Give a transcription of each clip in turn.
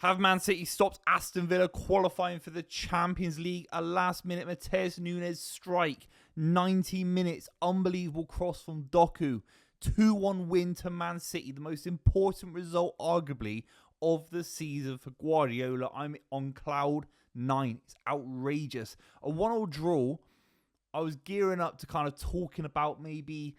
Have Man City stopped Aston Villa qualifying for the Champions League? A last-minute Matheus Nunes strike. 90 minutes. Unbelievable cross from Doku. 2-1 win to Man City. The most important result, arguably, of the season for Guardiola. I'm on cloud 9. It's outrageous. A 1-1 draw. I was gearing up to kind of talking about maybe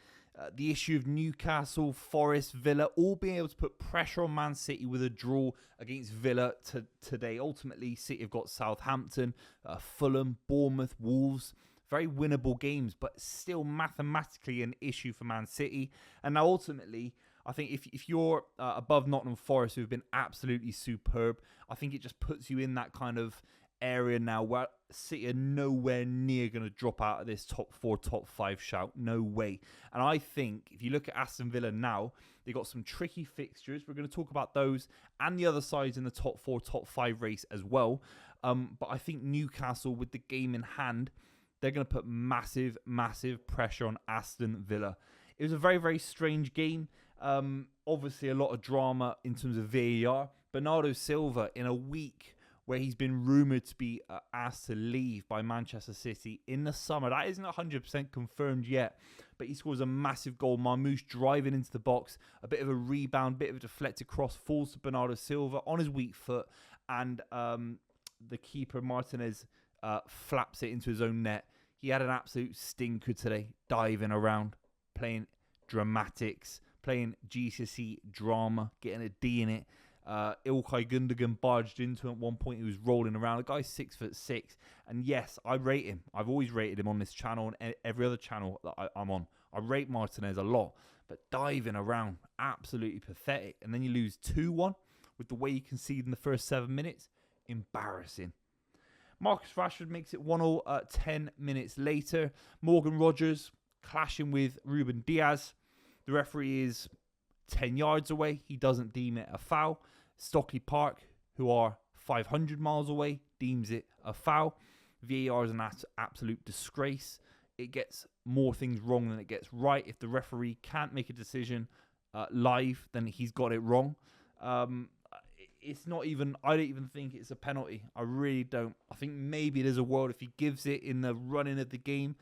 the issue of Newcastle, Forest, Villa, all being able to put pressure on Man City with a draw against Villa today. Ultimately, City have got Southampton, Fulham, Bournemouth, Wolves. Very winnable games, but still mathematically an issue for Man City. And now ultimately, I think if you're above Nottingham Forest, who have been absolutely superb, I think it just puts you in that kind of area now where City are nowhere near going to drop out of this top 4, top 5 shout. No way. And I think if you look at Aston Villa now, they've got some tricky fixtures. We're going to talk about those and the other sides in the top 4, top 5 race as well. But I think Newcastle, with the game in hand, they're going to put massive, massive pressure on Aston Villa. It was a very, very strange game. Obviously, a lot of drama in terms of VAR. Bernardo Silva, in a week where he's been rumoured to be asked to leave by Manchester City in the summer. That isn't 100% confirmed yet, but he scores a massive goal. Marmoush driving into the box, a bit of a rebound, bit of a deflected cross, falls to Bernardo Silva on his weak foot, and the keeper, Martinez, flaps it into his own net. He had an absolute stinker today, diving around, playing dramatics, playing GCSE drama, getting a D in it. Ilkay Gundogan barged into him at one point. He was rolling around. The guy's 6'6", and yes, I rate him. I've always rated him on this channel and every other channel that I'm on. I rate Martinez a lot, but diving around, absolutely pathetic. And then you lose 2-1 with the way you concede in the first 7 minutes. Embarrassing. Marcus Rashford makes it 1-0 10 minutes later. Morgan Rogers clashing with Ruben Diaz. The referee is 10 yards away. He doesn't deem it a foul. Stockley Park, who are 500 miles away, deems it a foul. VAR is an absolute disgrace. It gets more things wrong than it gets right. If the referee can't make a decision live, then he's got it wrong. It's not even, I don't even think it's a penalty. I really don't. I think maybe there's a world if he gives it in the running of the game.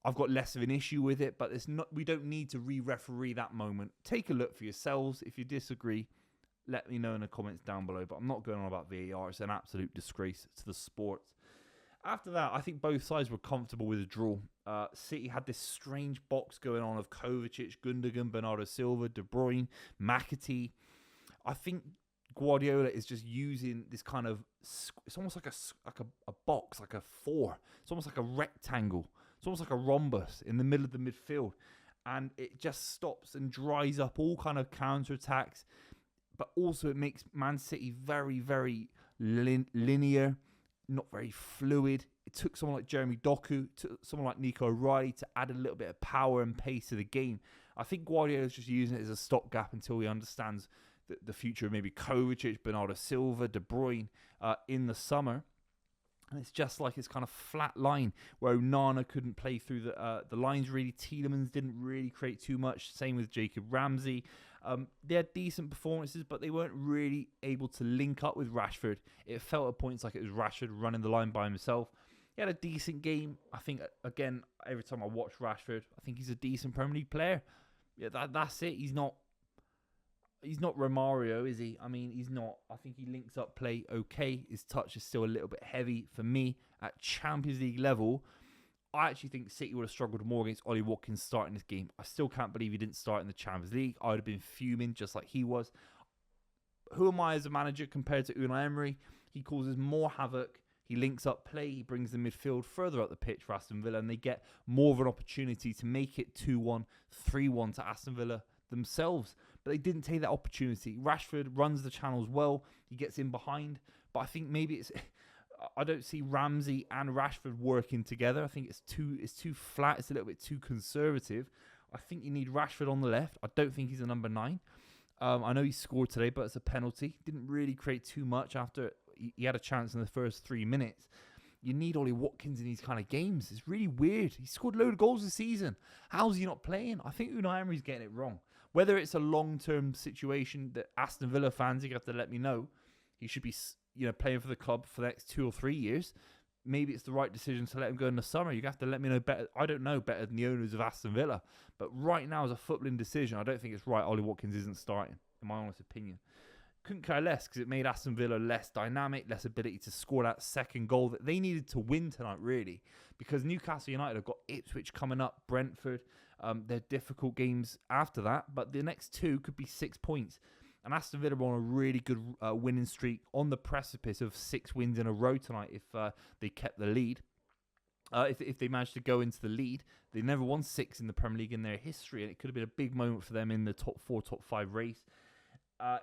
I've got less of an issue with it, but it's not. We don't need to re-referee that moment. Take a look for yourselves. If you disagree, let me know in the comments down below. But I'm not going on about VAR. It's an absolute disgrace to the sport. After that, I think both sides were comfortable with a draw. City had this strange box going on of Kovacic, Gundogan, Bernardo Silva, De Bruyne, McAtee. I think Guardiola is just using this kind of, it's almost like a box, like a 4. It's almost like a rectangle. It's almost like a rhombus in the middle of the midfield. And it just stops and dries up all kind of counter-attacks. But also it makes Man City very, very linear, not very fluid. It took someone like Jeremy Doku, took someone like Nico O'Reilly to add a little bit of power and pace to the game. I think Guardiola is just using it as a stopgap until he understands the future of maybe Kovacic, Bernardo Silva, De Bruyne in the summer. And it's just like it's kind of flat line where Onana couldn't play through the lines really. Tielemans didn't really create too much. Same with Jacob Ramsey. They had decent performances, but they weren't really able to link up with Rashford. It felt at points like it was Rashford running the line by himself. He had a decent game. I think, again, every time I watch Rashford, I think he's a decent Premier League player. Yeah, that's it. He's not Romario, is he? I mean, he's not. I think he links up play okay. His touch is still a little bit heavy for me. At Champions League level, I actually think City would have struggled more against Ollie Watkins starting this game. I still can't believe he didn't start in the Champions League. I would have been fuming just like he was. Who am I as a manager compared to Unai Emery? He causes more havoc. He links up play. He brings the midfield further up the pitch for Aston Villa, and they get more of an opportunity to make it 2-1, 3-1 to Aston Villa themselves. But they didn't take that opportunity. Rashford runs the channels well. He gets in behind. But I think maybe I don't see Ramsey and Rashford working together. I think it's too flat. It's a little bit too conservative. I think you need Rashford on the left. I don't think he's a number 9. I know he scored today, but it's a penalty. Didn't really create too much after he had a chance in the first 3 minutes. You need Ollie Watkins in these kind of games. It's really weird. He scored a load of goals this season. How's he not playing? I think Unai Emery's getting it wrong. Whether it's a long-term situation that Aston Villa fans, you have to let me know. He should be, playing for the club for the next 2 or 3 years. Maybe it's the right decision to let him go in the summer. You have to let me know better. I don't know better than the owners of Aston Villa. But right now, as a footballing decision, I don't think it's right. Ollie Watkins isn't starting, in my honest opinion. Couldn't care less because it made Aston Villa less dynamic, less ability to score that second goal that they needed to win tonight, really. Because Newcastle United have got Ipswich coming up, Brentford. They're difficult games after that, but the next 2 could be 6 points. And Aston Villa are on a really good winning streak, on the precipice of 6 wins in a row tonight if they kept the lead. If they managed to go into the lead, they never won 6 in the Premier League in their history, and it could have been a big moment for them in the top 4, top 5 race.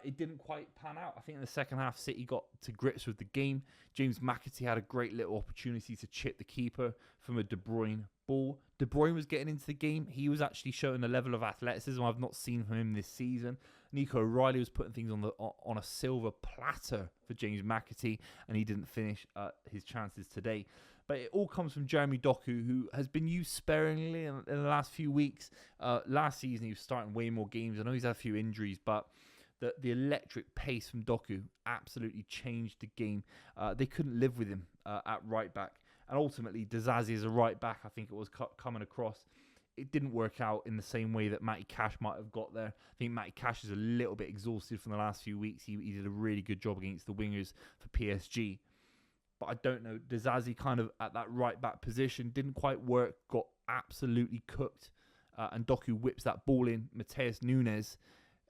It didn't quite pan out. I think in the second half, City got to grips with the game. James McAtee had a great little opportunity to chip the keeper from a De Bruyne ball. De Bruyne was getting into the game. He was actually showing a level of athleticism I've not seen from him this season. Nico O'Reilly was putting things on a silver platter for James McAtee, and he didn't finish his chances today. But it all comes from Jeremy Doku, who has been used sparingly in the last few weeks. Last season, he was starting way more games. I know he's had a few injuries, but the electric pace from Doku absolutely changed the game. They couldn't live with him at right back. And ultimately, Dizazi as a right back, I think it was coming across. It didn't work out in the same way that Matty Cash might have got there. I think Matty Cash is a little bit exhausted from the last few weeks. He did a really good job against the wingers for PSG. But I don't know, Dizazi kind of at that right back position didn't quite work, got absolutely cooked. And Doku whips that ball in. Mateus Nunes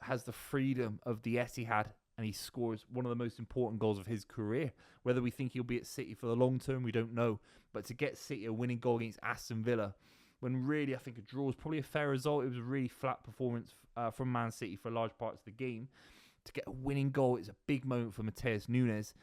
has the freedom of the Etihad, and he scores one of the most important goals of his career. Whether we think he'll be at City for the long term, we don't know. But to get City a winning goal against Aston Villa, when really I think a draw is probably a fair result. It was a really flat performance from Man City for large parts of the game. To get a winning goal is a big moment for Mateus Nunes.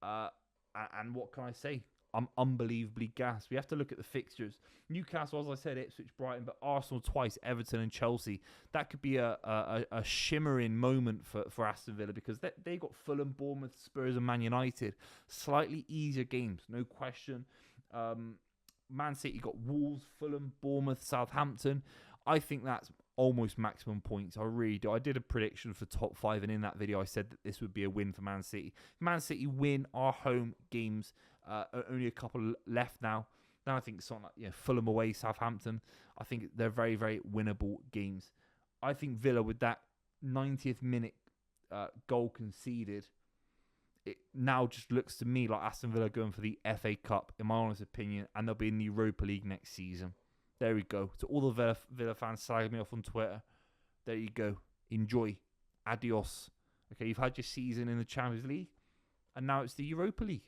And what can I say? I'm unbelievably gassed. We have to look at the fixtures. Newcastle, as I said, Ipswich, Brighton, but Arsenal twice, Everton and Chelsea. That could be a shimmering moment for Aston Villa, because they got Fulham, Bournemouth, Spurs and Man United. Slightly easier games, no question. Man City got Wolves, Fulham, Bournemouth, Southampton. I think that's almost maximum points. I really do. I did a prediction for top 5, and in that video I said that this would be a win for Man City. Man City win our home games. Only a couple left now. Then I think something like Fulham away, Southampton. I think they're very, very winnable games. I think Villa, with that 90th minute goal conceded, it now just looks to me like Aston Villa going for the FA Cup, in my honest opinion, and they'll be in the Europa League next season. There we go. To all the Villa fans slagging me off on Twitter, there you go. Enjoy. Adios. Okay, you've had your season in the Champions League, and now it's the Europa League.